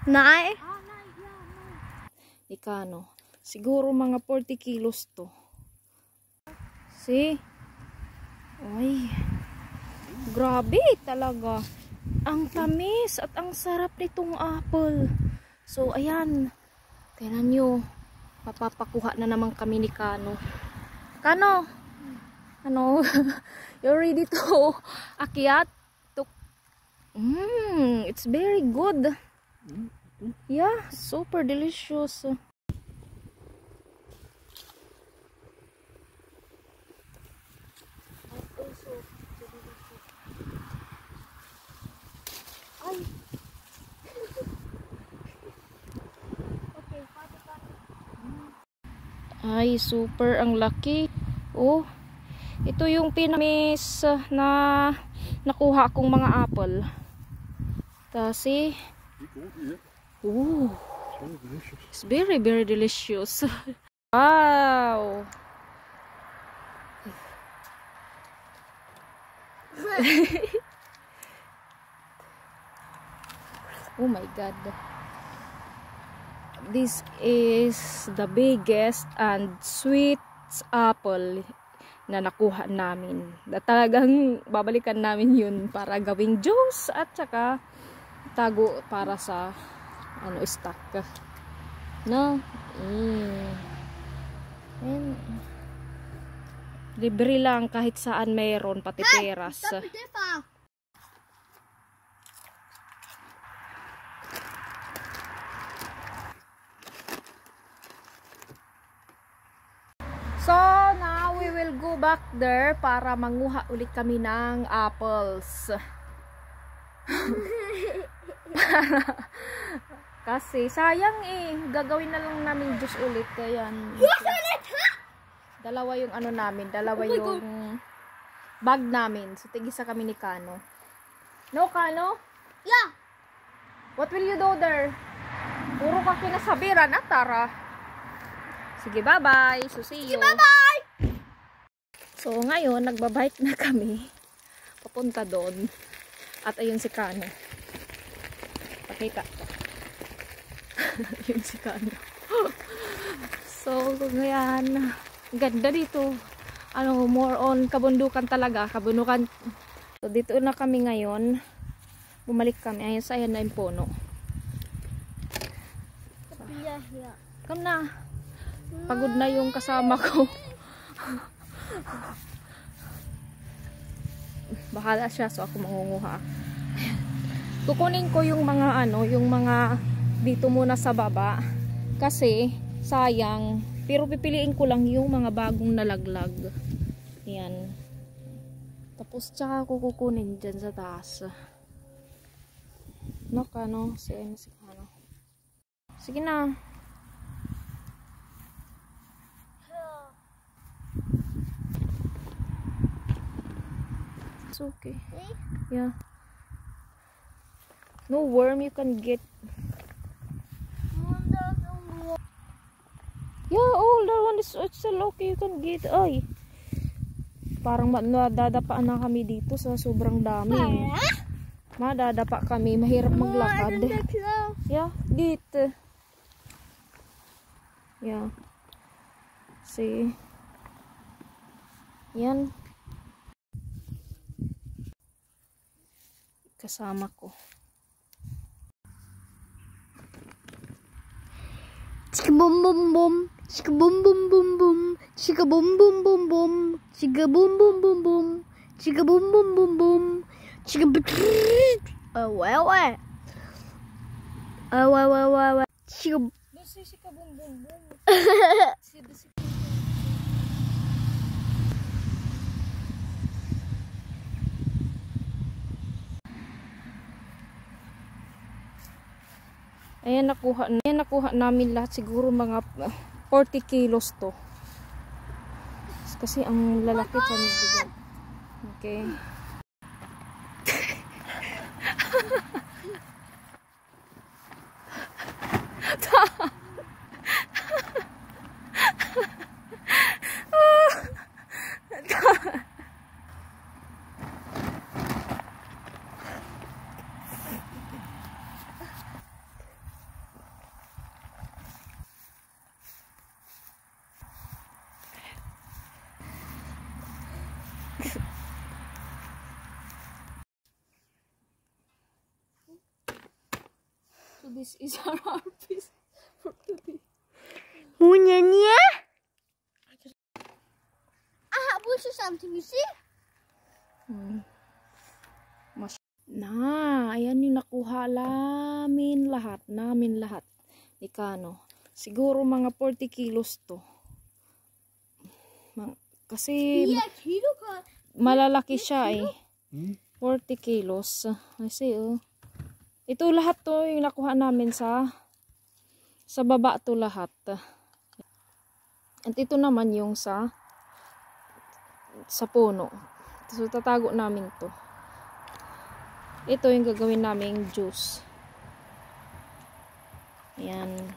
Nay? Ikano. Siguro mga 40 kilos to. See? Ay. Grabe talaga. Ang tamis at ang sarap nitong apple. So, ayan. Tingnan nyo. Papapakuha na naman kami ni Kano. Kano? Ano? You're ready to akyat? It's very good. Yeah, super delicious. Ay, super ang laki. Oh, ito yung pinamis na nakuha kong mga apple. Kasi, oh, it's very, very delicious. Wow. Oh my God. This is the biggest and sweet apple na nakuha namin. Talagang babalikan namin yun para gawing juice at saka tago para sa stock. No? And, libre lang kahit saan mayroon, pati teras. So, now we will go back there para manguha ulit kami ng apples. Kasi sayang gagawin na lang namin juice ulit. Ayan. Dalawa yung namin, dalawa yung bag namin. So, tigisa kami ni Kano. No, Kano? Yeah. What will you do there? Puro ka kinasabiran, Tara. Sige, bye-bye. So, see you. Sige, bye-bye! So, ngayon, nagbabike na kami. Papunta doon. At ayun si Kano. Pakita ko. Ayun si Kano. So, ngayon, ganda dito. More on kabundukan talaga. Kabundukan. So, dito na kami ngayon. Bumalik kami. Ayun, sa ayan na yung puno. Come na. Pagod na yung kasama ko. Bahala siya, so ako mangunguha. Kukunin ko yung mga yung mga dito muna sa baba kasi sayang, pero pipiliin ko lang yung mga bagong nalaglag. Yan. Tapos tsaka ako kukunin dyan sa taas. No, Kano? Si Kano. Sige na. Okay. Yeah. No worm you can get. Yeah, all that one is still okay. You can get. Ay. Parang madadapa na kami dito sa sobrang dami. Madadapa kami. Mahirap maglakad. Yeah, dito. Yeah. See. Yan. Kasama ko. Chika boom boom boom, chika boom boom boom boom, chika boom boom boom boom, chika boom boom boom boom, chika boom boom boom boom, chika chika boom boom boom. Ayan, nakuha namin lahat, siguro mga 40 kilos to. Kasi ang lalaki siya nabigyan. Okay. So this is our harvest for today. Punya niya? I have also something, you see? Ayan yung nakuha namin lahat. Ni Kano. Siguro mga 40 kilos to. Kasi kilo ka. malalaki siya eh. 40 kilos. I see, oh. Ito lahat to yung nakuha namin sa baba to lahat. At ito naman yung sa puno. So tatago namin to. Ito yung gagawin naming juice. Ayan.